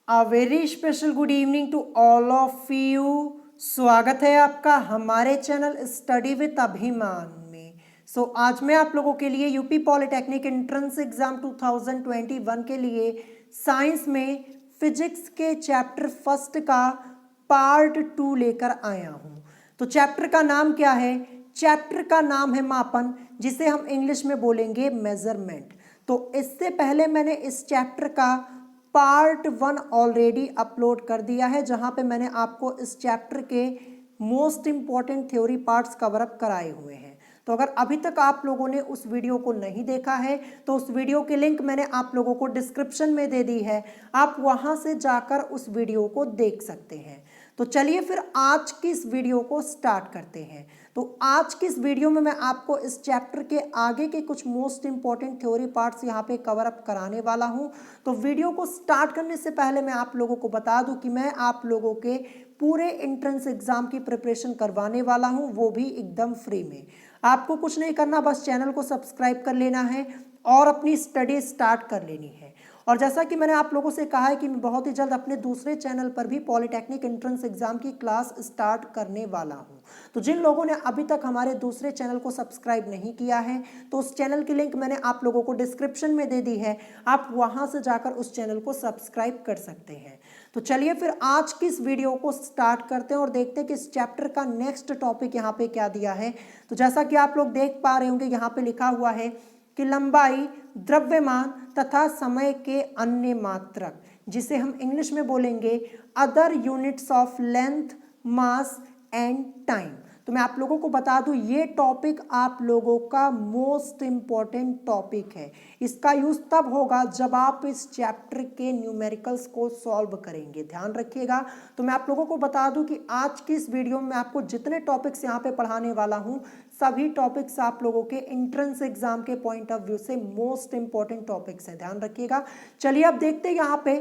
A very special good evening to all of you. स्वागत है आपका हमारे चैनल स्टडी विद अभिमान में। आज मैं आप लोगों के लिए यूपी पॉलिटेक्निक एंट्रेंस एग्जाम 2021 के लिए साइंस में फिजिक्स के चैप्टर फर्स्ट का पार्ट 2 लेकर आया हूं। तो चैप्टर का नाम क्या है? चैप्टर का नाम है मापन, जिसे हम इंग्लिश में बोलेंगे मेजरमेंट। तो इससे पहले मैंने इस चैप्टर का पार्ट 1 ऑलरेडी अपलोड कर दिया है, जहां पे मैंने आपको इस चैप्टर के most important theory parts cover up कराए हुए हैं। तो अगर अभी तक आप लोगों ने उस वीडियो को नहीं देखा है तो उस वीडियो की लिंक मैंने आप लोगों को डिस्क्रिप्शन में दे दी है, आप वहां से जाकर उस वीडियो को देख सकते हैं। तो चलिए फिर आज की इस वीडियो को स्टार्ट करते हैं। तो आज की इस वीडियो में मैं आपको इस चैप्टर के आगे के कुछ मोस्ट इंपॉर्टेंट थ्योरी पार्ट्स यहाँ पे कवर अप कराने वाला हूँ। तो वीडियो को स्टार्ट करने से पहले मैं आप लोगों को बता दूं कि मैं आप लोगों के पूरे एंट्रेंस एग्जाम की प्रिपरेशन करवाने वाला हूँ, वो भी एकदम फ्री में। आपको कुछ नहीं करना, बस चैनल को सब्सक्राइब कर लेना है और अपनी स्टडी स्टार्ट कर लेनी है। और जैसा कि मैंने आप लोगों से कहा है कि मैं बहुत ही जल्द अपने दूसरे चैनल पर भी पॉलिटेक्निक एंट्रेंस एग्जाम की क्लास स्टार्ट करने वाला हूं। तो जिन लोगों ने अभी तक हमारे दूसरे चैनल को सब्सक्राइब नहीं किया है तो उस चैनल की लिंक मैंने आप लोगों को डिस्क्रिप्शन में दे दी है, आप वहां से जाकर उस चैनल को सब्सक्राइब कर सकते हैं। तो चलिए फिर आज की इस वीडियो को स्टार्ट करते हैं और देखते हैं कि इस चैप्टर का नेक्स्ट टॉपिक यहाँ पे क्या दिया है। तो जैसा कि आप लोग देख पा रहे होंगे, यहाँ पे लिखा हुआ है कि लंबाई, द्रव्यमान तथा समय के अन्य मात्रक, जिसे हम इंग्लिश में बोलेंगे other units of length, mass and time. तो मैं आप लोगों को बता दूं, ये टॉपिक आप लोगों का मोस्ट इंपॉर्टेंट टॉपिक है। इसका यूज तब होगा जब आप इस चैप्टर के न्यूमेरिकल्स को सॉल्व करेंगे, ध्यान रखिएगा। तो मैं आप लोगों को बता दूं कि आज की इस वीडियो में आपको जितने टॉपिक्स यहाँ पे पढ़ाने वाला हूँ, सभी टॉपिक्स आप लोगों के एंट्रेंस एग्जाम के पॉइंट ऑफ व्यू से मोस्ट इंपॉर्टेंट टॉपिक्स हैं, ध्यान रखिएगा। चलिए अब देखते हैं यहाँ पे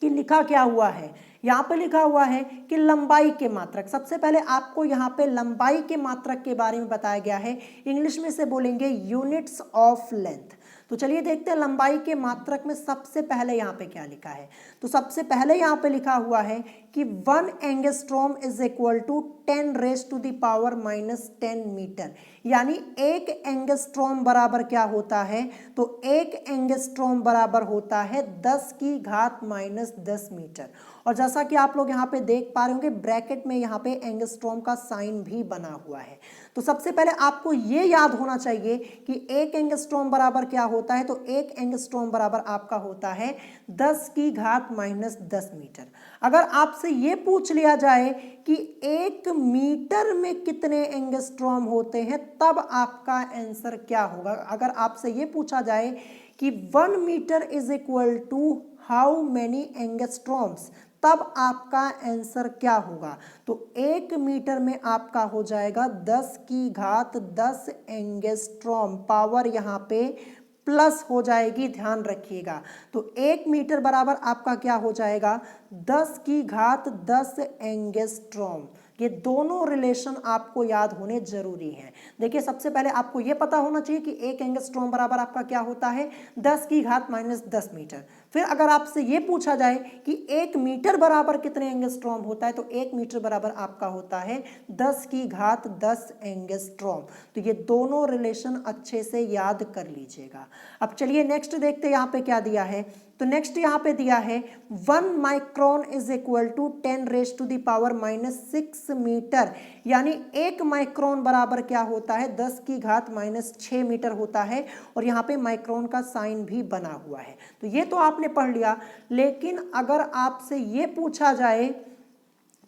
कि लिखा क्या हुआ है। यहाँ पे लिखा हुआ है कि लंबाई के मात्रक। सबसे पहले आपको यहाँ पे लंबाई के मात्रक के बारे में बताया गया है, इंग्लिश में से बोलेंगे यूनिट्स ऑफ लेंथ। तो चलिए देखते हैं लंबाई के मात्रक में सबसे पहले यहाँ पे क्या लिखा है। तो सबसे पहले यहाँ पे लिखा हुआ है कि 1 angstrom is equal to 10 raise to the power -10 metre. यानी 1 एंगस्ट्रॉम बराबर क्या होता है? तो 1 एंगस्ट्रॉम बराबर होता है 10 की घात -10 मीटर। और जैसा कि आप लोग यहाँ पे देख पा रहे होंगे, ब्रैकेट में यहाँ पे एंगस्ट्रॉम का साइन भी बना हुआ है। तो सबसे पहले आपको ये याद होना चाहिए कि 1 एंगस्ट्रॉम बराबर क्या होता है। तो 1 एंगस्ट्रॉम बराबर आपका होता है 10 की घात -10 मीटर। अगर आपसे ये पूछ लिया जाए कि 1 मीटर में कितने एंगस्ट्रॉम होते हैं, तब आपका आंसर क्या होगा? अगर आपसे ये पूछा जाए कि 1 metre is equal to how many angstroms, तब आपका आंसर क्या होगा? तो 1 मीटर में आपका हो जाएगा 10 की घात 10 एंगस्ट्रॉम, पावर यहाँ पे प्लस हो जाएगी, ध्यान रखिएगा। तो 1 मीटर बराबर आपका क्या हो जाएगा? 10 की घात 10 एंगस्ट्रॉम। ये दोनों रिलेशन आपको याद होने जरूरी हैं। देखिए, सबसे पहले आपको ये पता होना चाहिए कि 1 एंगस्ट्रॉम बराबर आपका क्या होता है? 10 की घात -10 मीटर। फिर अगर आपसे ये पूछा जाए कि 1 मीटर बराबर कितने एंगस्ट्रॉम होता है, तो 1 मीटर बराबर आपका होता है 10 की घात 10 एंगस्ट्रॉम। तो ये दोनों रिलेशन अच्छे से याद कर लीजिएगा। अब चलिए नेक्स्ट देखते हैं यहाँ पे क्या दिया है। तो नेक्स्ट यहाँ पे दिया है 1 micron is equal to 10 raise to the power -6 metre. यानी 1 माइक्रोन बराबर क्या होता है? 10 की घात -6 मीटर होता है। और यहाँ पे माइक्रोन का साइन भी बना हुआ है। तो ये तो आपने पढ़ लिया, लेकिन अगर आपसे ये पूछा जाए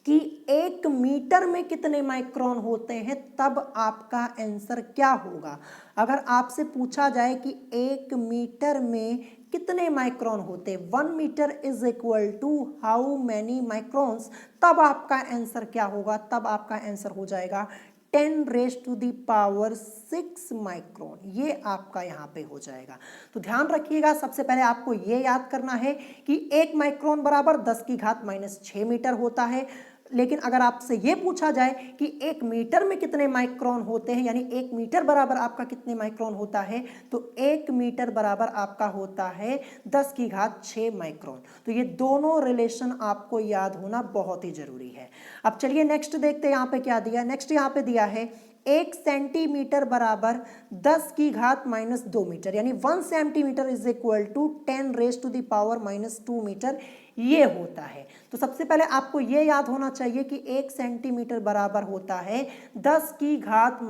कि 1 मीटर में कितने माइक्रोन होते हैं, तब आपका आंसर क्या होगा? अगर आपसे पूछा जाए कि 1 मीटर में कितने माइक्रोन होते हैं, 1 metre is equal to how many microns, तब आपका आंसर क्या होगा? तब आपका आंसर हो जाएगा 10 raise to the power 6 micron. ये आपका यहाँ पे हो जाएगा। तो ध्यान रखिएगा, सबसे पहले आपको ये याद करना है कि 1 माइक्रोन बराबर 10 की घात -6 मीटर होता है। लेकिन अगर आपसे ये पूछा जाए कि 1 मीटर में कितने माइक्रोन होते हैं, यानी 1 मीटर बराबर आपका कितने माइक्रोन होता है, तो 1 मीटर बराबर आपका होता है 10⁻6 माइक्रोन। तो ये दोनों रिलेशन आपको याद होना बहुत ही जरूरी है। अब चलिए नेक्स्ट देखते हैं यहाँ पे क्या दिया। नेक्स्ट यहाँ पे दिया है 1 सेंटीमीटर बराबर 10⁻² मीटर, यानी 1 centimetre is equal to 10⁻² metre ये होता है। तो सबसे पहले आपको ये याद होना चाहिए कि 1 सेंटीमीटर बराबर होता है 10⁻²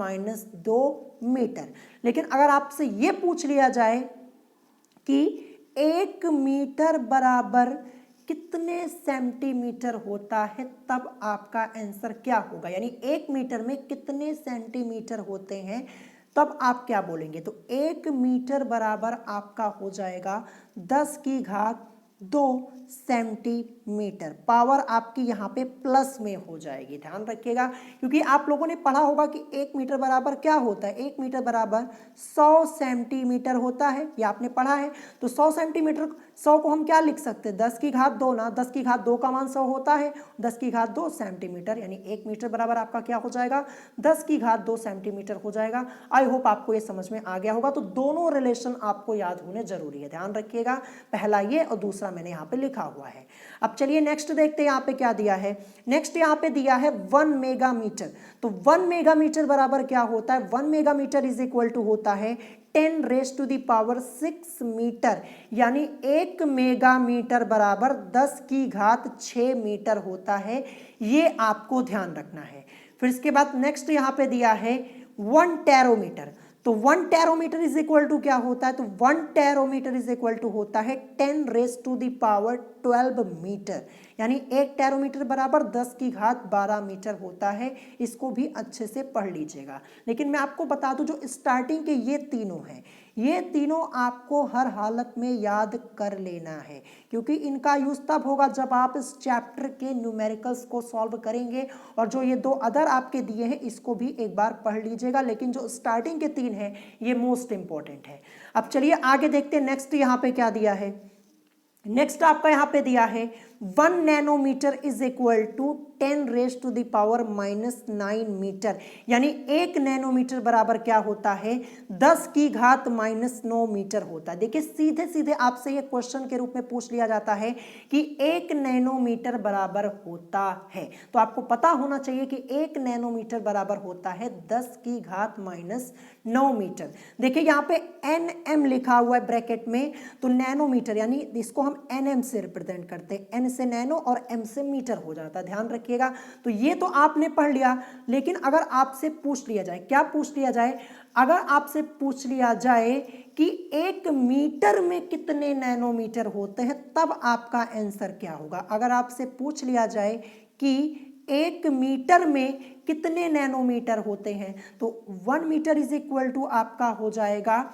मीटर। लेकिन अगर आपसे ये पूछ लिया जाए कि 1 मीटर बराबर कितने सेंटीमीटर होता है, तब आपका आंसर क्या होगा, यानी 1 मीटर में कितने सेंटीमीटर होते हैं, तब आप क्या बोलेंगे। तो 1 मीटर बराबर आपका हो जाएगा 10⁻² सेंटीमीटर। पावर आपकी यहाँ पे प्लस में हो जाएगी, ध्यान रखिएगा, क्योंकि आप लोगों ने पढ़ा होगा कि 1 मीटर बराबर क्या होता है। 1 मीटर बराबर 100 सेंटीमीटर होता है, ये आपने पढ़ा है। तो 100 सेंटीमीटर, 100 को हम क्या लिख सकते हैं, 10⁻² ना, 10⁻² का मान 100 होता है, 10⁻² सेंटीमीटर, यानी 1 मीटर बराबर आपका क्या हो जाएगा, 10⁻² सेंटीमीटर हो जाएगा। आई होप आपको ये समझ में आ गया होगा। तो दोनों रिलेशन आपको याद होने जरूरी है, ध्यान रखिएगा, पहला ये और दूसरा मैंने यहाँ पे लिखा हुआ है। अब चलिए नेक्स्ट देखते हैं यहाँ पे क्या दिया है। नेक्स्ट यहाँ पे दिया है 1 मेगामीटर। तो 1 मेगामीटर बराबर क्या होता है, 1 मेगामीटर इज इक्वल टू होता है 10⁻6 मीटर, यानी 1 मेगामीटर बराबर 10⁻6 मीटर होता है। ये आपको ध्यान रखना है। फिर इसके बाद नेक्स्ट यहाँ पे दिया है 1 टेरोमीटर। तो 1 टेरोमीटर इज इक्वल टू क्या होता है, तो 1 टेरोमीटर इज इक्वल टू होता है 10⁻12 मीटर, यानी 1 टेरोमीटर बराबर 10⁻12 मीटर होता है। इसको भी अच्छे से पढ़ लीजिएगा। लेकिन मैं आपको बता दूं, जो स्टार्टिंग के ये तीनों हैं, ये तीनों आपको हर हालत में याद कर लेना है, क्योंकि इनका यूज तब होगा जब आप इस चैप्टर के न्यूमेरिकल्स को सॉल्व करेंगे। और जो ये 2 अदर आपके दिए हैं इसको भी एक बार पढ़ लीजिएगा, लेकिन जो स्टार्टिंग के 3 हैं ये मोस्ट इंपॉर्टेंट है। अब चलिए आगे देखते हैं नेक्स्ट यहाँ पे क्या दिया है। नेक्स्ट आपका यहाँ पे दिया है 1 nanometre is equal to 10⁻⁻9 metre, यानी 1 नैनोमीटर बराबर क्या होता है, 10⁻⁻9 मीटर होता है। देखिए सीधे सीधे आपसे ये क्वेश्चन के रूप में पूछ लिया जाता है कि 1 नैनोमीटर बराबर होता है, तो आपको पता होना चाहिए कि 1 नैनोमीटर बराबर होता है 10⁻⁹ मीटर। देखिए यहाँ पे nm लिखा हुआ है ब्रैकेट में, तो नैनोमीटर यानी इसको हम nm से रिप्रेजेंट करते हैं, n से नैनो और m से मीटर हो जाता है, ध्यान रखिएगा। तो ये तो आपने पढ़ लिया। लेकिन अगर आपसे पूछ लिया जाए, क्या पूछ लिया जाए, अगर आपसे पूछ लिया जाए कि 1 मीटर में कितने नैनोमीटर होते हैं, तब आपका आंसर क्या होगा। अगर आपसे पूछ लिया जाए कि 1 मीटर में कितने नैनोमीटर होते हैं, तो 1 मीटर इज इक्वल टू आपका हो जाएगा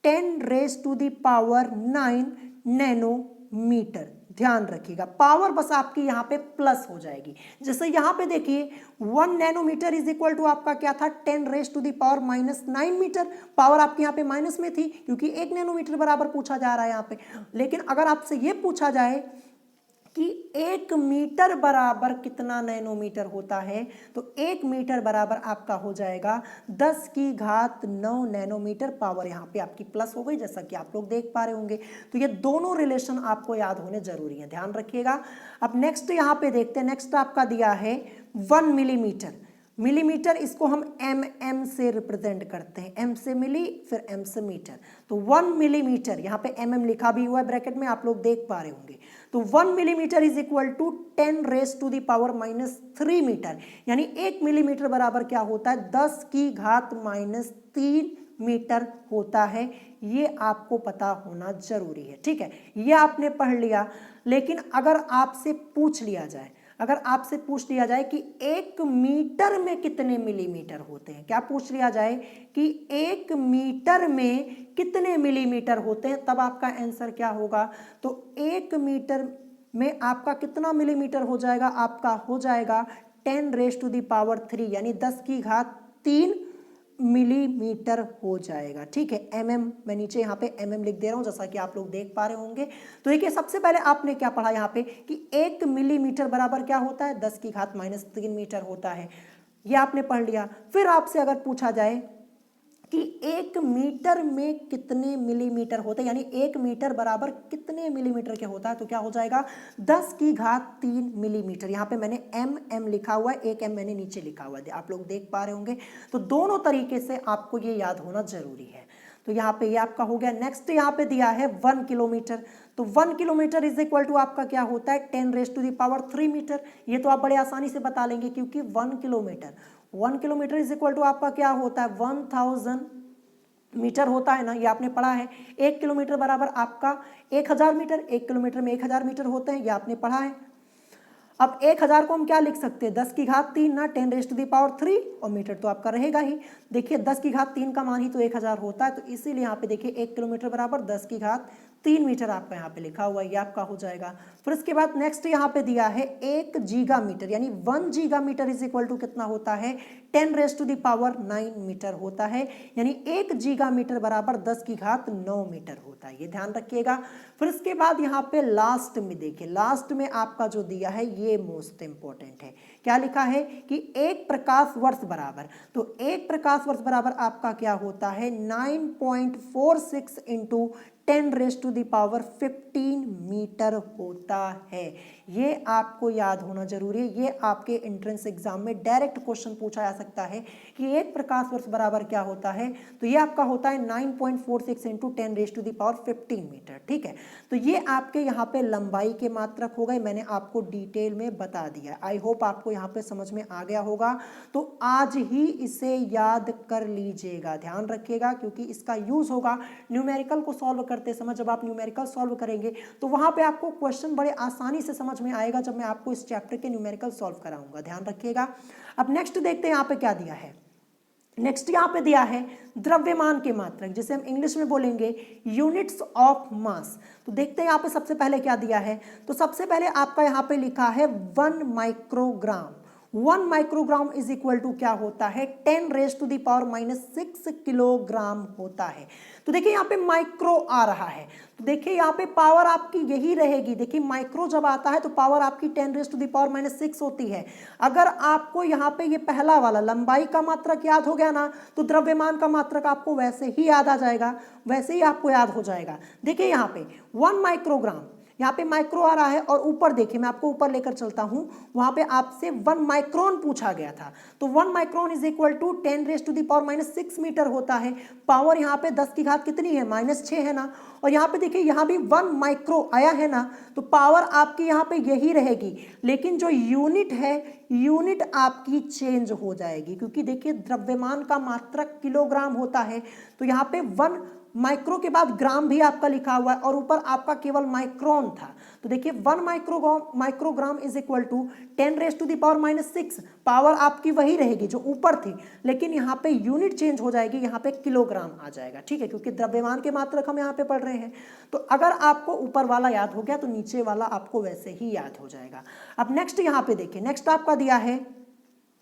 10⁻9 नैनोमीटर। ध्यान रखिएगा, पावर बस आपकी यहाँ पे प्लस हो जाएगी। जैसे यहाँ पे देखिए 1 नैनोमीटर इज इक्वल टू आपका क्या था, 10⁻⁻9 मीटर। पावर आपके यहाँ पे माइनस में थी क्योंकि 1 नैनोमीटर बराबर पूछा जा रहा है यहाँ पे। लेकिन अगर आपसे ये पूछा जाए कि 1 मीटर बराबर कितना नैनोमीटर होता है, तो 1 मीटर बराबर आपका हो जाएगा 10⁻9 नैनोमीटर। पावर यहाँ पे आपकी प्लस हो गई, जैसा कि आप लोग देख पा रहे होंगे। तो ये दोनों रिलेशन आपको याद होने जरूरी है, ध्यान रखिएगा। अब नेक्स्ट यहाँ पे देखते हैं। नेक्स्ट आपका दिया है 1 मिलीमीटर। मिलीमीटर इसको हम mm से रिप्रेजेंट करते हैं, m से मिली फिर m से मीटर। तो 1 मिलीमीटर, यहाँ पे mm लिखा भी हुआ है ब्रैकेट में, आप लोग देख पा रहे होंगे। तो 1 millimetre is equal to 10⁻³ metre, यानी 1 मिलीमीटर बराबर क्या होता है, 10⁻³ मीटर होता है। ये आपको पता होना जरूरी है, ठीक है, ये आपने पढ़ लिया। लेकिन अगर आपसे पूछ लिया जाए, अगर आपसे पूछ लिया जाए कि 1 मीटर में कितने मिलीमीटर होते हैं, क्या पूछ लिया जाए कि 1 मीटर में कितने मिलीमीटर होते हैं, तब आपका आंसर क्या होगा। तो 1 मीटर में आपका कितना मिलीमीटर हो जाएगा, आपका हो जाएगा 10⁻³ यानी 10⁻³ मिलीमीटर हो जाएगा। ठीक है, mm मैं नीचे यहाँ पे mm लिख दे रहा हूँ जैसा कि आप लोग देख पा रहे होंगे। तो देखिए सबसे पहले आपने क्या पढ़ा यहाँ पे कि 1 मिलीमीटर बराबर क्या होता है, 10 की घात -3 मीटर होता है, ये आपने पढ़ लिया। फिर आपसे अगर पूछा जाए कि 1 मीटर में कितने मिलीमीटर होते हैं, यानी 1 मीटर बराबर कितने मिलीमीटर के होता है, तो क्या हो जाएगा 10 की घात 3 मिलीमीटर। यहाँ पे मैंने mm लिखा हुआ है, 1 m मैंने नीचे लिखा हुआ है, आप लोग देख पा रहे होंगे। तो दोनों तरीके से आपको ये याद होना जरूरी है। तो यहाँ पे ये आपका हो गया। नेक्स्ट यहाँ पे दिया है 1 किलोमीटर, तो 1 किलोमीटर इज इक्वल टू आपका क्या होता है 10⁻³ मीटर। ये तो आप बड़े आसानी से बता लेंगे क्योंकि 1 किलोमीटर इज इक्वल टू आपका क्या होता है 1000 मीटर होता है ना, ये आपने पढ़ा है। 1 किलोमीटर बराबर आपका 1000 मीटर, 1 किलोमीटर में 1000 मीटर होते हैं, ये आपने पढ़ा है। अब 1000 को हम क्या लिख सकते हैं 10 की घात 3 ना 10⁻³ और मीटर तो आपका रहेगा ही। देखिए 10 की घात 3 का मान ही तो 1000 होता है, तो इसीलिए यहाँ पे देखिए 1 किलोमीटर बराबर 10 की घात 3 मीटर आपका यहाँ पे लिखा हुआ है, ये आपका हो जाएगा। फिर इसके बाद नेक्स्ट यहाँ पे दिया है 1 गीगामीटर, यानी 1 गीगामीटर इज इक्वल टू कितना होता है 10⁻৯ मीटर होता है, यानी 1 गीगामीटर बराबर 10 की घात 9 मीटर होता है, ये ध्यान रखिएगा। फिर इसके बाद यहाँ पे लास्ट में देखिए, लास्ट में आपका जो दिया है ये मोस्ट इंपॉर्टेंट है। क्या लिखा है कि 1 प्रकाश वर्ष बराबर, तो 1 प्रकाश वर्ष बराबर आपका क्या होता है 9.46 इंटू 10⁻15 मीटर होता है। ये आपको याद होना जरूरी है, ये आपके एंट्रेंस एग्जाम में डायरेक्ट क्वेश्चन पूछा जा सकता है कि 1 प्रकाश वर्ष बराबर क्या होता है, तो ये आपका होता है 9.46 इंटू 10⁻15 मीटर। ठीक है, तो ये आपके यहाँ पे लंबाई के मात्रक हो गए, मैंने आपको डिटेल में बता दिया। आई होप आपको यहाँ पे समझ में आ गया होगा, तो आज ही इसे याद कर लीजिएगा, ध्यान रखिएगा, क्योंकि इसका यूज होगा न्यूमेरिकल को सॉल्व करते समय। जब आप न्यूमेरिकल सॉल्व करेंगे तो वहां पे आपको क्वेश्चन बड़े आसानी से समझ में आएगा, जब मैं आपको इस चैप्टर के न्यूमेरिकल सॉल्व कराऊंगा, ध्यान रखिएगा। अब नेक्स्ट देखते हैं यहाँ पे क्या दिया है। नेक्स्ट यहाँ पे दिया है द्रव्यमान के मात्रक, जिसे हम इंग्लिश में बोलेंगे यूनिट्स ऑफ मास। तो देखते हैं यहाँ पे सबसे पहले क्या दिया है, तो सबसे पहले आपका यहाँ पे लिखा है 1 microgram. 1 microgram is equal to क्या होता है 10⁻⁻6 किलोग्राम होता है। तो देखिए यहाँ पे माइक्रो आ रहा है, तो देखिए यहाँ पे पावर आपकी यही रहेगी। देखिए माइक्रो जब आता है तो पावर आपकी 10⁻⁻6 होती है। अगर आपको यहाँ पे ये पहला वाला लंबाई का मात्रक याद हो गया ना, तो द्रव्यमान का मात्रक आपको वैसे ही याद आ जाएगा, वैसे ही आपको याद हो जाएगा। देखिए यहाँ पे 1 माइक्रोग्राम, यहाँ पे माइक्रो आ रहा है, और ऊपर देखिए मैं आपको ऊपर लेकर चलता हूं, वहां पे आपसे 1 माइक्रोन पूछा गया था। तो 1 micron is equal to 10⁻⁻6 metre होता है। पावर यहाँ पे 10 की घात कितनी है -6 है ना, और यहाँ पे देखिए यहाँ भी 1 माइक्रो आया है ना, तो पावर आपकी यहाँ पे यही रहेगी, लेकिन जो यूनिट है यूनिट आपकी चेंज हो जाएगी, क्योंकि देखिए द्रव्यमान का मात्रक किलोग्राम होता है। तो यहाँ पे 1 माइक्रो के बाद ग्राम भी आपका लिखा हुआ है, और ऊपर आपका केवल माइक्रोन था। तो देखिए 1 microgram is equal to 10⁻⁻6, power आपकी वही रहेगी जो ऊपर थी, लेकिन यहाँ पे यूनिट चेंज हो जाएगी, यहाँ पे किलोग्राम आ जाएगा। ठीक है, क्योंकि द्रव्यमान के मात्रक हम यहाँ पे पढ़ रहे हैं। तो अगर आपको ऊपर वाला याद हो गया तो नीचे वाला आपको वैसे ही याद हो जाएगा। अब नेक्स्ट यहाँ पे देखिए, नेक्स्ट आपका दिया है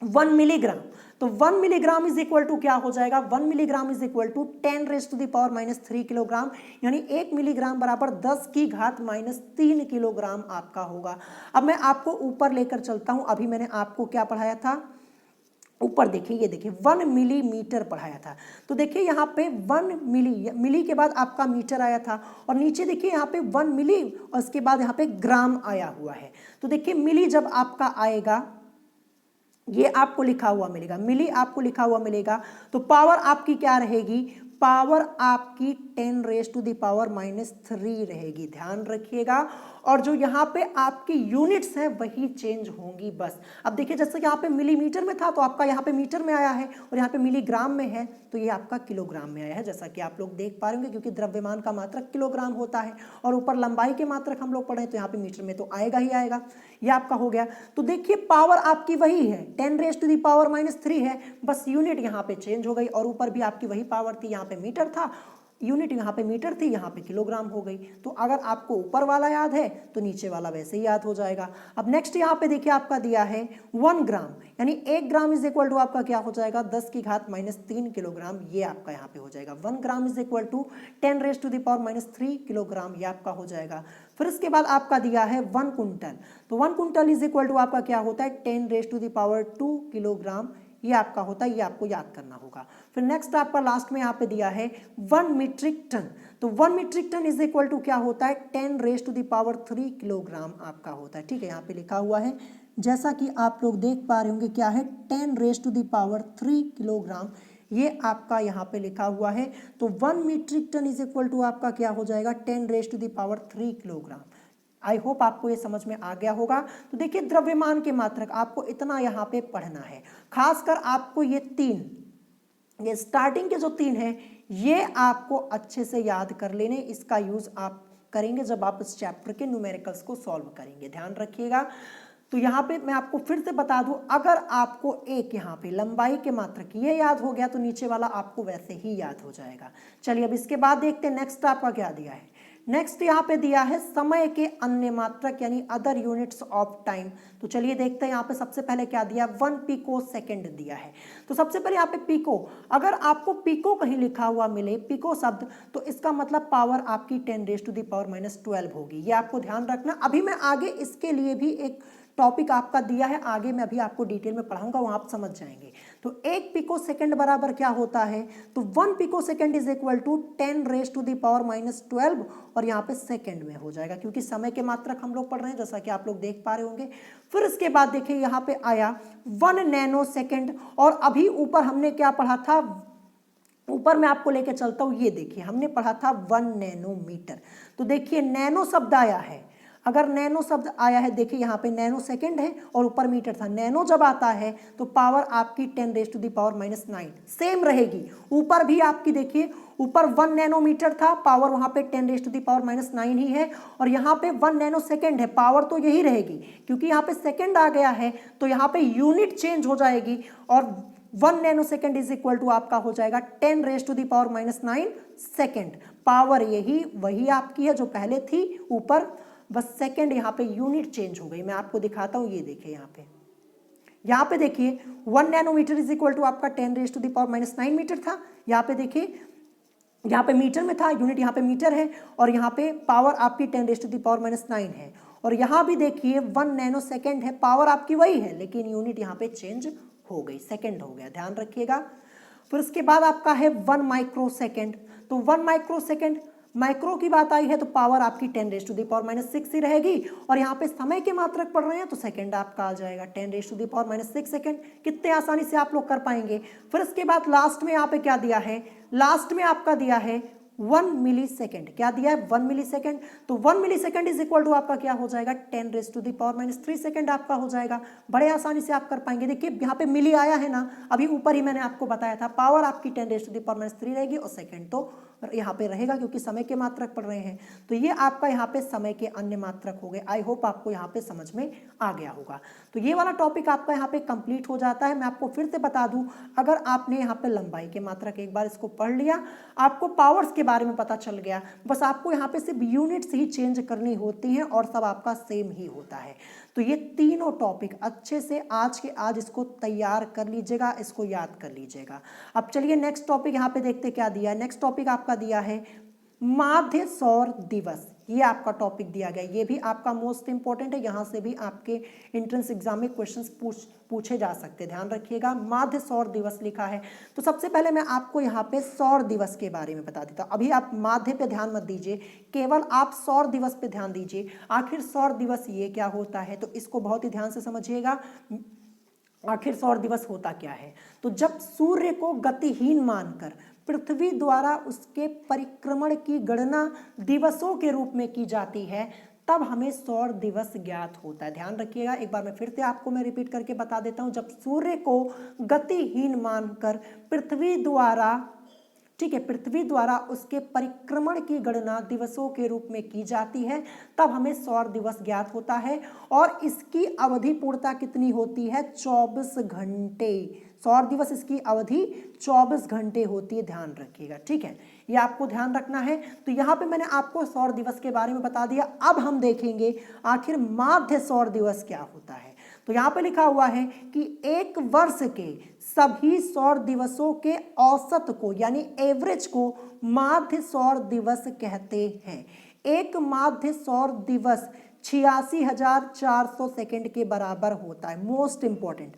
1 मिलीग्राम। तो 1 मिलीग्राम इज इक्वल टू क्या हो जाएगा 1 milligram is equal to 10⁻⁻³ kilogram, यानी 1 मिलीग्राम बराबर 10 की घात -3 किलोग्राम आपका होगा। अब मैं आपको ऊपर लेकर चलता हूं, अभी मैंने आपको क्या पढ़ाया था, ऊपर देखिए, ये देखिए 1 मिलीमीटर पढ़ाया था। तो देखिए यहाँ पे 1 मिली के बाद आपका मीटर आया था, और नीचे देखिए यहाँ पे 1 मिली और उसके बाद यहाँ पे ग्राम आया हुआ है। तो देखिए मिली जब आपका आएगा, ये आपको लिखा हुआ मिलेगा, मिली आपको लिखा हुआ मिलेगा, तो पावर आपकी क्या रहेगी, पावर आपकी 10⁻⁻³ रहेगी, ध्यान रखिएगा। और जो यहाँ पे आपकी यूनिट्स हैं वही चेंज होंगी बस। अब देखिए जैसे यहाँ पे मिलीमीटर में था तो आपका यहाँ पे मीटर में आया है, और यहाँ पे मिलीग्राम में है तो ये आपका किलोग्राम में आया है, जैसा कि आप लोग देख पा रहे होंगे, क्योंकि द्रव्यमान का मात्रक किलोग्राम होता है, और ऊपर लंबाई के मात्रक हम लोग पढ़े तो यहाँ पे मीटर में तो आएगा ही आएगा। ये आपका हो गया। तो देखिए पावर आपकी वही है 10⁻⁻³ है, बस यूनिट यहाँ पे चेंज हो गई, और ऊपर भी आपकी वही पावर थी, यहाँ पे मीटर था, यूनिट यहाँ पे मीटर थी, यहाँ पे किलोग्राम हो गई। तो अगर आपको ऊपर वाला याद है तो नीचे वाला वैसे ही याद हो जाएगा। अब नेक्स्ट यहाँ पे देखिए आपका दिया है 1 ग्राम, यानी 1 ग्राम इज इक्वल टू आपका क्या हो जाएगा 10 की घात -3 किलोग्राम, ये आपका यहाँ पे हो जाएगा। 1 gram is equal to 10 raise to the power -3 kilogram, ये आपका हो जाएगा। फिर इसके बाद आपका दिया है 1 कुंटल, तो 1 कुंटल इज इक्वल टू आपका क्या होता है 10 raise to the power 2 kilogram, ये आपका होता है, ये आपको याद करना होगा। फिर नेक्स्ट आपका लास्ट में यहाँ पे दिया है 1 मीट्रिक टन, तो 1 metric ton is equal to क्या होता है 10 raise to the power 3 kilogram आपका होता है। ठीक है, यहाँ पे लिखा हुआ है जैसा कि आप लोग देख पा रहे होंगे क्या है 10 raise to the power 3 kilogram, ये आपका यहाँ पे लिखा हुआ है। तो 1 metric ton is equal to आपका क्या हो जाएगा 10 raise to the power 3 kilogram. I hope आपको ये समझ में आ गया होगा। तो देखिए द्रव्यमान के मात्रक आपको इतना यहाँ पे पढ़ना है, खासकर आपको ये 3, ये स्टार्टिंग के जो 3 है ये आपको अच्छे से याद कर लेने, इसका यूज आप करेंगे जब आप इस चैप्टर के न्यूमेरिकल्स को सॉल्व करेंगे, ध्यान रखिएगा। तो यहाँ पे मैं आपको फिर से बता दूं, अगर आपको एक यहाँ पे लंबाई के मात्रक ये याद हो गया तो नीचे वाला आपको वैसे ही याद हो जाएगा। चलिए अब इसके बाद देखते हैं नेक्स्ट आपका क्या दिया है। नेक्स्ट यहाँ पे दिया है समय के अन्य मात्रक यानी अदर यूनिट्स ऑफ टाइम। तो चलिए देखते हैं यहाँ पे सबसे पहले क्या दिया 1 पिको सेकंड दिया है। तो सबसे पहले यहाँ पे पिको, अगर आपको पिको कहीं लिखा हुआ मिले पिको शब्द, तो इसका मतलब पावर आपकी 10 रेज़ टू द पावर -12 होगी, ये आपको ध्यान रखना। अभी मैं आगे इसके लिए भी एक टॉपिक आपका दिया है, आगे मैं अभी आपको डिटेल में पढ़ाऊंगा, वहां आप समझ जाएंगे। तो 1 पिको सेकंड बराबर क्या होता है, तो 1 picosecond is equal to 10 raise to the power -12, और यहाँ पे सेकंड में हो जाएगा क्योंकि समय के मात्रक हम लोग पढ़ रहे हैं, जैसा कि आप लोग देख पा रहे होंगे। फिर इसके बाद देखिए यहाँ पे आया 1 नैनो सेकेंड, और अभी ऊपर हमने क्या पढ़ा था, ऊपर मैं आपको लेके चलता हूँ, ये देखिए हमने पढ़ा था 1 नैनोमीटर। तो देखिए नैनो शब्द आया है, अगर नैनो शब्द आया है, देखिए यहाँ पे नैनो सेकंड है और ऊपर मीटर था, नैनो जब आता है तो पावर आपकी 10 raise to the power -9 same रहेगी। ऊपर भी आपकी देखिए ऊपर 1 नैनोमीटर था, पावर वहाँ पे 10 रेज़ टू द पावर -9 ही है, और यहाँ पे 1 नैनो सेकंड है, पावर तो यही रहेगी क्योंकि यहाँ पे सेकंड आ गया है, तो यहाँ पे यूनिट चेंज हो जाएगी, और 1 nanosecond is equal to आपका हो जाएगा 10 raise to the power -9 second. Power यही वही आपकी है जो पहले थी ऊपर, बस सेकंड यहाँ पे यूनिट चेंज हो गई। मैं आपको दिखाता हूँ, ये देखिए यहाँ पे देखिए 1 नैनोमीटर इज इक्वल टू आपका 10 raise to the power -9 metre था। यहाँ पे देखिए यहाँ पे मीटर में था, यूनिट यहाँ पे मीटर है, और यहाँ पे पावर आपकी 10 रेज़ टू द पावर -9 है, और यहाँ भी देखिए 1 नैनो सेकेंड है, पावर आपकी वही है लेकिन यूनिट यहाँ पे चेंज हो गई, सेकेंड हो गया, ध्यान रखिएगा। फिर उसके बाद आपका है 1 माइक्रो सेकेंड, तो 1 माइक्रो सेकेंड, माइक्रो की बात आई है तो पावर आपकी 10 रेज़ टू द पावर -6 ही रहेगी, और यहाँ पे समय के मात्रक पढ़ रहे हैं तो सेकंड आपका आ जाएगा 10 raise to the power -6 second. कितने आसानी से आप लोग कर पाएंगे। फिर इसके बाद लास्ट में यहाँ पे क्या दिया है, लास्ट में आपका दिया है 1 मिली सेकेंड, क्या दिया है 1 मिली सेकेंड, तो 1 millisecond is equal to आपका क्या हो जाएगा 10 raise to the power -3 second आपका हो जाएगा। बड़े आसानी से आप कर पाएंगे। देखिए यहाँ पे मिली आया है ना, अभी ऊपर ही मैंने आपको बताया था, पावर आपकी 10 रेज़ टू द पावर -3 रहेगी, और सेकेंड तो यहाँ पे रहेगा क्योंकि समय के मात्रक पढ़ रहे हैं। तो ये आपका यहाँ पे समय के अन्य मात्रक हो गए। आई होप आपको यहाँ पे समझ में आ गया होगा। तो ये वाला टॉपिक आपका यहाँ पे कंप्लीट हो जाता है। मैं आपको फिर से बता दूं, अगर आपने यहाँ पे लंबाई के मात्रक एक बार इसको पढ़ लिया, आपको पावर्स के बारे में पता चल गया, बस आपको यहाँ पे सिर्फ यूनिट्स ही चेंज करनी होती हैं और सब आपका सेम ही होता है। तो ये तीनों टॉपिक अच्छे से आज के आज इसको तैयार कर लीजिएगा, इसको याद कर लीजिएगा। अब चलिए नेक्स्ट टॉपिक यहाँ पे देखते क्या दिया है। नेक्स्ट टॉपिक आपका दिया है माध्य सौर दिवस, ये आपका टॉपिक दिया गया, ये भी आपका मोस्ट इंपॉर्टेंट है, यहाँ से भी आपके एंट्रेंस एग्जाम में क्वेश्चंस पूछे जा सकते हैं, ध्यान रखिएगा। माध्य सौर दिवस लिखा है, तो सबसे पहले मैं आपको यहाँ पे सौर दिवस के बारे में बता देता हूँ। अभी आप माध्य पे ध्यान मत दीजिए, केवल आप सौर दिवस पे ध्यान दीजिए। आखिर सौर दिवस ये क्या होता है, तो इसको बहुत ही ध्यान से समझिएगा। आखिर सौर दिवस होता क्या है, तो जब सूर्य को गतिहीन मानकर पृथ्वी द्वारा उसके परिक्रमण की गणना दिवसों के रूप में की जाती है, तब हमें सौर दिवस ज्ञात होता है। ध्यान रखिएगा, एक बार मैं फिर से आपको मैं रिपीट करके बता देता हूं। जब सूर्य को गतिहीन मानकर पृथ्वी द्वारा, ठीक है, पृथ्वी द्वारा उसके परिक्रमण की गणना दिवसों के रूप में की जाती है, तब हमें सौर दिवस ज्ञात होता है। और इसकी अवधि पूर्णता कितनी होती है, 24 घंटे। सौर दिवस इसकी अवधि 24 घंटे होती है, ध्यान रखिएगा, ठीक है। ये आपको ध्यान रखना है। तो यहाँ पे मैंने आपको सौर दिवस के बारे में बता दिया। अब हम देखेंगे आखिर माध्य सौर दिवस क्या होता है। तो यहाँ पे लिखा हुआ है कि एक वर्ष के सभी सौर दिवसों के औसत को यानी एवरेज को माध्य सौर दिवस कहते हैं। एक माध्य सौर दिवस 86,400 सेकेंड के बराबर होता है। मोस्ट इंपॉर्टेंट,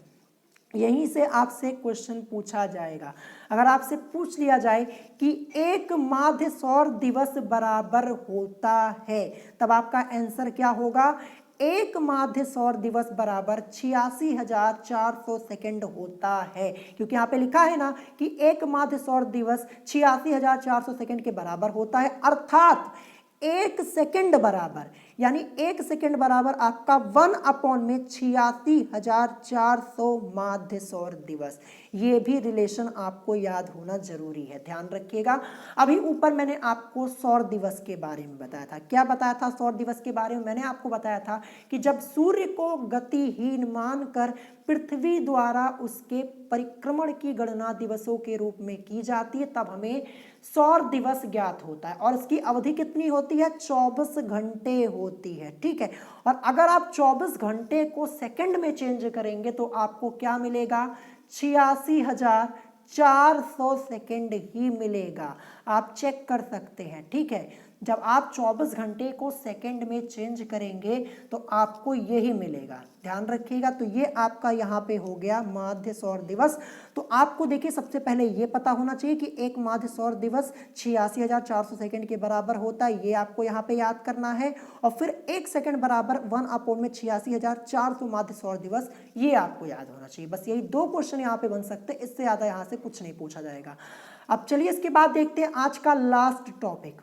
यहीं से आपसे क्वेश्चन पूछा जाएगा। अगर आपसे पूछ लिया जाए कि एक माध्य सौर दिवस बराबर होता है, तब आपका आंसर क्या होगा? एक माध्य सौर दिवस बराबर 86,400 सेकेंड होता है, क्योंकि यहाँ पे लिखा है ना कि एक माध्य सौर दिवस 86,400 सेकेंड के बराबर होता है, अर्थात एक सेकेंड बराबर यानी एक सेकेंड बराबर आपका 1 में 86,400 माध्य सौर दिवस। ये भी रिलेशन आपको याद होना जरूरी है, ध्यान रखिएगा। अभी ऊपर मैंने आपको सौर दिवस के बारे में बताया था। क्या बताया था सौर दिवस के बारे में? मैंने आपको बताया था कि जब सूर्य को गतिहीन मानकर पृथ्वी द्वारा उसके परिक्रमण की गणना दिवसों के रूप में की जाती है, तब हमें सौर दिवस ज्ञात होता है और इसकी अवधि कितनी होती है? 24 घंटे होती है, ठीक है। और अगर आप 24 घंटे को सेकंड में चेंज करेंगे तो आपको क्या मिलेगा? 86,400 सेकंड ही मिलेगा। आप चेक कर सकते हैं, ठीक है। जब आप 24 घंटे को सेकंड में चेंज करेंगे तो आपको यही मिलेगा, ध्यान रखिएगा। तो ये आपका यहाँ पे हो गया माध्य सौर दिवस। तो आपको देखिए सबसे पहले ये पता होना चाहिए कि एक माध्य सौर दिवस 86,400 सेकंड के बराबर होता है, ये आपको यहाँ पे याद करना है। और फिर एक सेकंड बराबर 1 में 86,400 माध्य सौर दिवस, ये आपको याद होना चाहिए। बस यही 2 क्वेश्चन यहाँ पे बन सकते हैं, इससे ज़्यादा यहाँ से कुछ नहीं पूछा जाएगा। अब चलिए इसके बाद देखते हैं आज का लास्ट टॉपिक।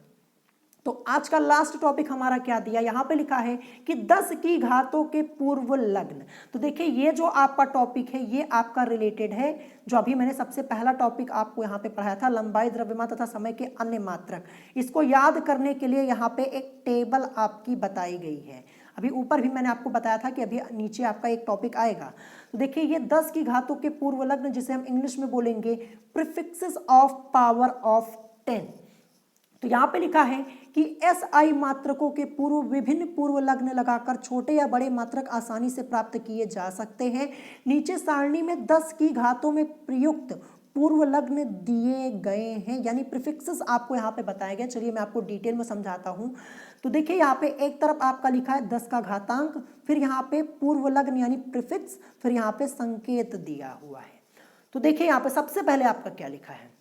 तो आज का लास्ट टॉपिक हमारा क्या दिया? यहाँ पे लिखा है कि 10 की घातों के पूर्व लग्न। तो देखिए ये जो आपका टॉपिक है ये आपका रिलेटेड है जो अभी मैंने सबसे पहला टॉपिक आपको यहाँ पे पढ़ाया था, लंबाई, द्रव्यमान तथा समय के अन्य मात्रक। इसको याद करने के लिए यहाँ पे एक टेबल आपकी बताई गई है। अभी ऊपर भी मैंने आपको बताया था कि अभी नीचे आपका एक टॉपिक आएगा। तो देखिए ये 10 की घातों के पूर्व लग्न, जिसे हम इंग्लिश में बोलेंगे प्रीफिक्सेस ऑफ पावर ऑफ 10। तो यहाँ पे लिखा है कि SI मात्रकों के पूर्व विभिन्न पूर्व लग्न लगाकर छोटे या बड़े मात्रक आसानी से प्राप्त किए जा सकते हैं। नीचे सारणी में 10 की घातों में प्रयुक्त पूर्व लग्न दिए गए हैं, यानी प्रीफिक्सेस आपको यहाँ पे बताए गए। चलिए मैं आपको डिटेल में समझाता हूँ। तो देखिए यहाँ पे एक तरफ आपका लिखा है 10 का घातांक, फिर यहाँ पे पूर्व लग्न यानी प्रीफिक्स, फिर यहाँ पे संकेत दिया हुआ है। तो देखिए यहाँ पे सबसे पहले आपका क्या लिखा है?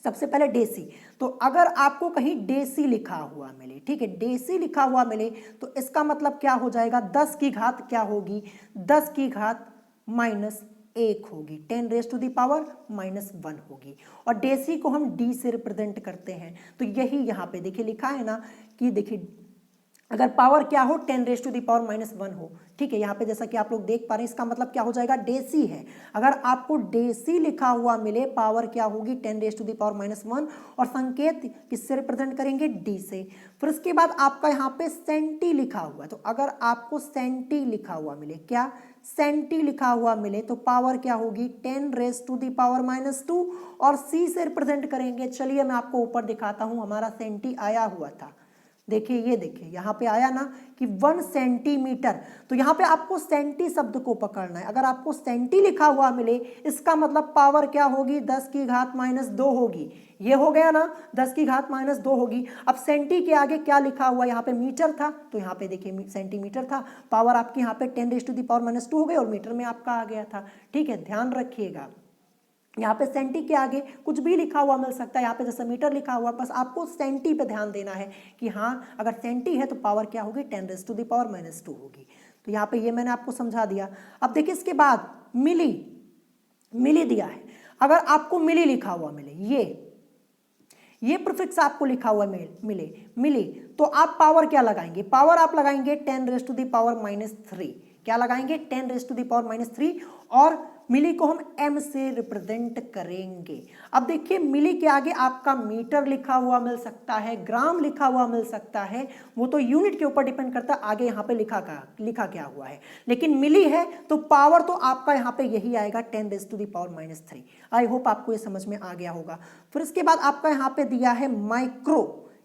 सबसे पहले डेसी। तो अगर आपको कहीं डेसी लिखा हुआ मिले, ठीक है, डेसी लिखा हुआ मिले तो इसका मतलब क्या हो जाएगा? 10 की घात क्या होगी? 10 की घात -1 होगी, 10⁻⁻1 होगी। और डेसी को हम डी से रिप्रेजेंट करते हैं। तो यही यहाँ पे देखिए लिखा है ना कि देखिए अगर पावर क्या हो? 10⁻⁻1 हो, ठीक है। यहाँ पे जैसा कि आप लोग देख पा रहे हैं, इसका मतलब क्या हो जाएगा? डेसी है। अगर आपको डेसी लिखा हुआ मिले, पावर क्या होगी? 10⁻⁻1। और संकेत किससे रिप्रेजेंट करेंगे? डी से। फिर उसके बाद आपका यहाँ पे सेंटी लिखा हुआ है। तो अगर आपको सेंटी लिखा हुआ मिले, क्या सेंटी लिखा हुआ मिले, तो पावर क्या होगी? 10⁻⁻2। और सी से रिप्रेजेंट करेंगे। चलिए मैं आपको ऊपर दिखाता हूँ, हमारा सेंटी आया हुआ था। देखिए ये देखिए यहाँ पे आया ना कि 1 सेंटीमीटर। तो यहाँ पे आपको सेंटी शब्द को पकड़ना है। अगर आपको सेंटी लिखा हुआ मिले, इसका मतलब पावर क्या होगी? 10 की घात -2 होगी। ये हो गया ना, 10 की घात -2 होगी। अब सेंटी के आगे क्या लिखा हुआ? यहाँ पे मीटर था, तो यहाँ पे देखिए सेंटीमीटर था। पावर आपकी यहाँ पे 10⁻⁻2 हो गई और मीटर में आपका आ गया था, ठीक है। ध्यान रखिएगा यहाँ पे सेंटी के आगे कुछ भी लिखा हुआ मिल सकता है। यहाँ पे जैसे मीटर लिखा हुआ, बस आपको सेंटी पे ध्यान देना है कि हाँ अगर सेंटी है तो पावर क्या होगी? 10⁻⁻2 होगी। तो यहाँ पे ये मैंने आपको समझा दिया। अब देखिए इसके बाद मिली, मिली दिया है। अगर आपको मिली लिखा हुआ मिले, ये प्रीफिक्स आपको लिखा हुआ मिले मिली, तो आप पावर क्या लगाएंगे? पावर आप लगाएंगे 10⁻⁻3। क्या लगाएंगे? 10⁻⁻3। और मिली को हम m से रिप्रेजेंट करेंगे। अब देखिए मिली के आगे आपका मीटर लिखा हुआ मिल सकता है, ग्राम लिखा हुआ मिल सकता है, वो तो यूनिट के ऊपर डिपेंड करता है आगे यहाँ पे लिखा क्या हुआ है, लेकिन मिली है तो पावर तो आपका यहाँ पे यही आएगा 10⁻³ आई होप आपको ये समझ में आ गया होगा। फिर इसके बाद आपका यहाँ पे दिया है माइक्रो,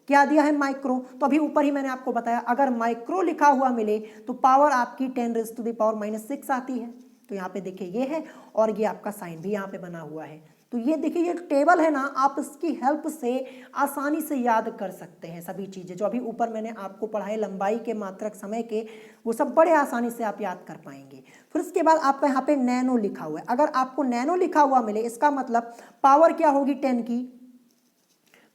क्या दिया है माइक्रो, तो अभी ऊपर ही मैंने आपको बताया अगर माइक्रो लिखा हुआ मिले तो पावर आपकी 10⁻⁻6 आती है। तो यहाँ पे देखिए ये है और ये आपका साइन भी यहाँ पे बना हुआ है। तो ये देखिए ये टेबल है ना, आप इसकी हेल्प से आसानी से याद कर सकते हैं सभी चीज़ें जो अभी ऊपर मैंने आपको पढ़ाए, लंबाई के, मात्रक, समय के, वो सब बड़े आसानी से आप याद कर पाएंगे। फिर उसके बाद आपका यहाँ पे नैनो लिखा हुआ है, अगर आपको नैनो लिखा हुआ मिले इसका मतलब पावर क्या होगी 10 की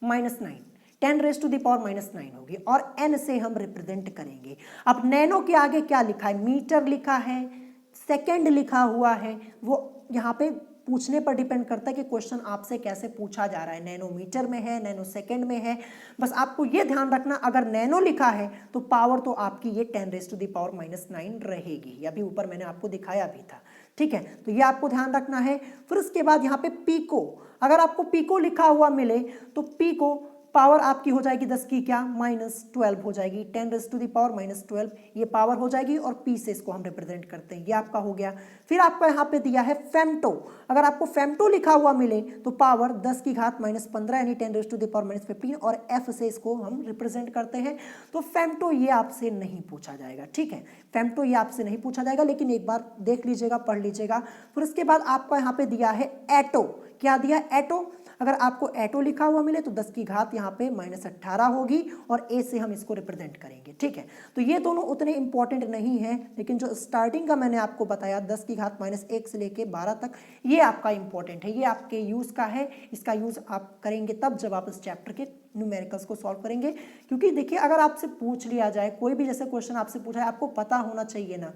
-9, 10⁻⁻9 होगी और n से हम रिप्रेजेंट करेंगे। अब नैनो के आगे क्या लिखा है, मीटर लिखा है, सेकंड लिखा हुआ है, वो यहाँ पे पूछने पर डिपेंड करता है कि क्वेश्चन आपसे कैसे पूछा जा रहा है, नैनोमीटर में है, नैनो सेकंड में है। बस आपको ये ध्यान रखना अगर नैनो लिखा है तो पावर तो आपकी ये 10⁻⁻9 रहेगी, अभी ऊपर मैंने आपको दिखाया भी था, ठीक है। तो ये आपको ध्यान रखना है। फिर उसके बाद यहाँ पे पीको, अगर आपको पीको लिखा हुआ मिले तो पीको पावर आपकी हो जाएगी 10 की क्या -12 हो जाएगी, 10⁻⁻12 ये पावर हो जाएगी और पी से इसको हम रिप्रेजेंट करते हैं, ये आपका हो गया। फिर आपका यहाँ पे दिया है फेम्टो, अगर आपको फेम्टो लिखा हुआ मिले तो पावर 10 की घात -15 यानी 10⁻⁻15 और एफ से इसको हम रिप्रेजेंट करते हैं। तो फेम्टो ये आपसे नहीं पूछा जाएगा, ठीक है, फेम्टो ये आपसे नहीं पूछा जाएगा, लेकिन एक बार देख लीजिएगा, पढ़ लीजिएगा। फिर उसके बाद आपका यहाँ पे दिया है एटो, क्या दिया एटो, अगर आपको एटो लिखा हुआ मिले तो 10 की घात यहाँ पे -18 होगी और ए से हम इसको रिप्रेजेंट करेंगे, ठीक है। तो ये दोनों उतने इंपॉर्टेंट नहीं है, लेकिन जो स्टार्टिंग का मैंने आपको बताया 10 की घात -1 से लेके 12 तक, ये आपका इंपॉर्टेंट है, ये आपके यूज़ का है, इसका यूज़ आप करेंगे तब जब आप इस चैप्टर के न्यूमेरिकल्स को सॉल्व करेंगे। क्योंकि देखिए अगर आपसे पूछ लिया जाए कोई भी जैसे क्वेश्चन आपसे पूछा है, आपको पता होना चाहिए ना,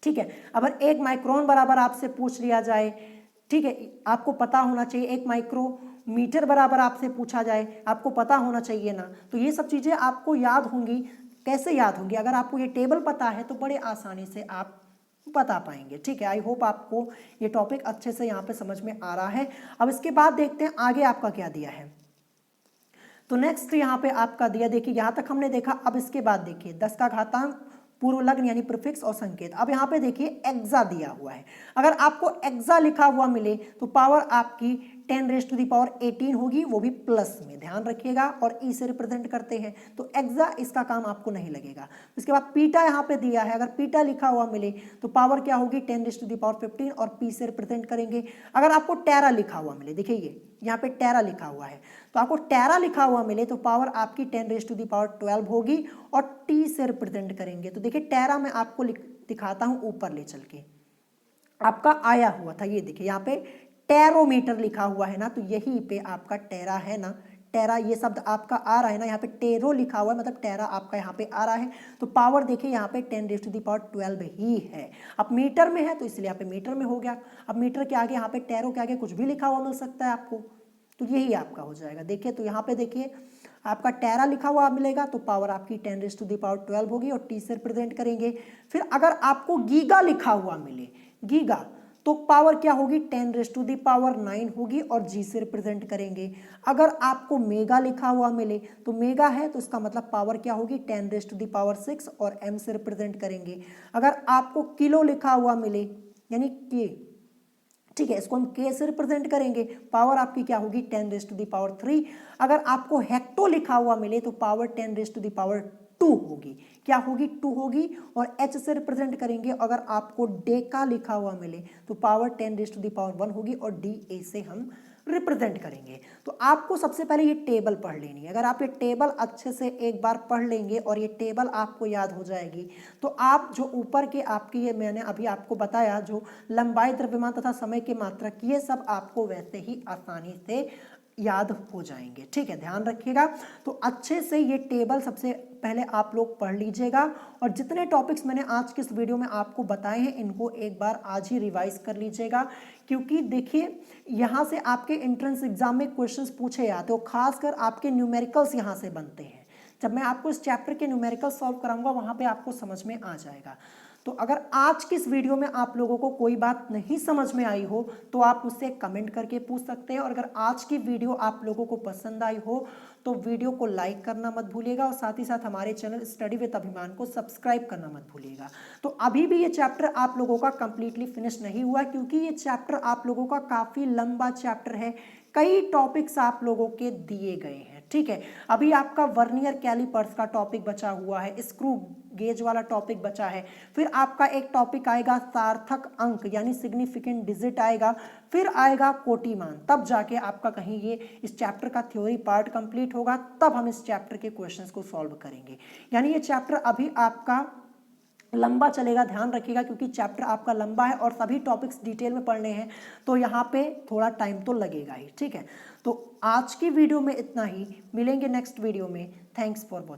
ठीक है। अगर 1 माइक्रोन बराबर आपसे पूछ लिया जाए, ठीक है, आपको पता होना चाहिए, 1 माइक्रोमीटर बराबर आपसे पूछा जाए, आपको पता होना चाहिए ना। तो ये सब चीज़ें आपको याद होंगी, कैसे याद होंगी, अगर आपको ये टेबल पता है तो बड़े आसानी से आप बता पाएंगे, ठीक है। आई होप आपको ये टॉपिक अच्छे से यहाँ पे समझ में आ रहा है। अब इसके बाद देखते हैं आगे आपका क्या दिया है। तो नेक्स्ट यहाँ पे आपका दिया, देखिए यहाँ तक हमने देखा। अब इसके बाद देखिए 10 का घातांक, पूर्व लग्न यानी प्रीफिक्स और संकेत। अब यहाँ पे देखिए एक्सा दिया हुआ है, अगर आपको एक्सा लिखा हुआ मिले तो पावर आपकी 10⁻18 होगी, वो भी प्लस में, ध्यान रखिएगा, और ई से रिप्रेजेंट करते हैं तो एक्सा इसका काम आपको नहीं लगेगा। इसके बाद पीटा यहाँ पे दिया है, अगर पीटा लिखा हुआ मिले तो पावर क्या होगी 10⁻15 और पी से रिप्रेजेंट करेंगे। अगर आपको टेरा लिखा हुआ मिले, देखिए ये यहाँ पे टेरा लिखा हुआ है, तो आपको टेरा लिखा हुआ मिले तो पावर आपकी 10⁻12 होगी और टी से रिप्रेजेंट करेंगे। तो देखिए टेरा मैं आपको दिखाता हूँ ऊपर ले चल के, आपका आया हुआ था, ये देखिए यहाँ पे टेरोमीटर लिखा हुआ है ना, तो यही पे आपका टेरा है ना, टेरा ये शब्द आपका आ रहा है ना, यहाँ पे टेरो लिखा हुआ है मतलब टेरा आपका यहाँ पे आ रहा है। तो पावर देखिए यहाँ पे 10⁻12 ही है। अब मीटर में है तो इसलिए यहाँ पे मीटर में हो गया। अब मीटर के आगे यहाँ पे टेरो के आगे कुछ भी लिखा हुआ मिल सकता है आपको, तो यही आपका हो जाएगा। देखिए तो यहाँ पे देखिए आपका टेरा लिखा हुआ मिलेगा तो पावर आपकी 10⁻12 होगी और टी से रिप्रेजेंट करेंगे। फिर अगर आपको गीगा लिखा हुआ मिले, गीगा, तो पावर क्या होगी 10⁻9 होगी और जी से रिप्रेजेंट करेंगे। अगर आपको मेगा लिखा हुआ मिले तो मेगा है तो इसका मतलब पावर क्या होगी 10⁻6 और एम से रिप्रेजेंट करेंगे। अगर आपको किलो लिखा हुआ मिले यानी के, ठीक है, इसको हम के से रिप्रेजेंट करेंगे, पावर आपकी क्या होगी 10⁻3। अगर आपको हेक्टो लिखा हुआ मिले तो पावर 10⁻2 होगी, क्या होगी 2 होगी और एच से रिप्रेजेंट करेंगे। अगर आपको डेका लिखा हुआ मिले तो पावर 10⁻1 होगी और डी ए से हम रिप्रेजेंट करेंगे। तो आपको सबसे पहले ये टेबल पढ़ लेनी है। अगर आप ये टेबल अच्छे से एक बार पढ़ लेंगे और ये टेबल आपको याद हो जाएगी तो आप जो ऊपर के आपकी ये मैंने अभी आपको बताया जो लंबाई, द्रव्यमान तथा समय के मात्रक, ये सब आपको वैसे ही आसानी से याद हो जाएंगे, ठीक है, ध्यान रखिएगा। तो अच्छे से ये टेबल सबसे पहले आप लोग पढ़ लीजिएगा और जितने टॉपिक्स मैंने आज के इस वीडियो में आपको बताए हैं इनको एक बार आज ही रिवाइज कर लीजिएगा, क्योंकि देखिए यहाँ से आपके एंट्रेंस एग्जाम में क्वेश्चंस पूछे जाते हो, खासकर आपके न्यूमेरिकल्स यहाँ से बनते हैं। जब मैं आपको इस चैप्टर के न्यूमेरिकल सॉल्व कराऊंगा वहाँ पे आपको समझ में आ जाएगा। तो अगर आज की इस वीडियो में आप लोगों को कोई बात नहीं समझ में आई हो तो आप मुझसे कमेंट करके पूछ सकते हैं, और अगर आज की वीडियो आप लोगों को पसंद आई हो तो वीडियो को लाइक करना मत भूलिएगा, और साथ ही साथ हमारे चैनल स्टडी विद अभिमान को सब्सक्राइब करना मत भूलिएगा। तो अभी भी ये चैप्टर आप लोगों का कंप्लीटली फिनिश नहीं हुआ, क्योंकि ये चैप्टर आप लोगों का काफ़ी लंबा चैप्टर है, कई टॉपिक्स आप लोगों के दिए गए हैं। ठीक है, अभी आपका वर्नियर कैलिपर्स का टॉपिक बचा हुआ है, स्क्रू गेज वाला टॉपिक बचा है, फिर आपका एक टॉपिक आएगा सार्थक अंक यानी सिग्निफिकेंट डिजिट आएगा, फिर आएगा कोटिमान, तब जाके आपका कहीं ये इस चैप्टर का थ्योरी पार्ट कंप्लीट होगा, तब हम इस चैप्टर के क्वेश्चंस को सॉल्व करेंगे। यानी ये चैप्टर अभी आपका लंबा चलेगा, ध्यान रखिएगा, क्योंकि चैप्टर आपका लंबा है और सभी टॉपिक्स डिटेल में पढ़ने हैं, तो यहाँ पे थोड़ा टाइम तो लगेगा ही। ठीक है, तो आज की वीडियो में इतना ही, मिलेंगे नेक्स्ट वीडियो में। Thanks for watching.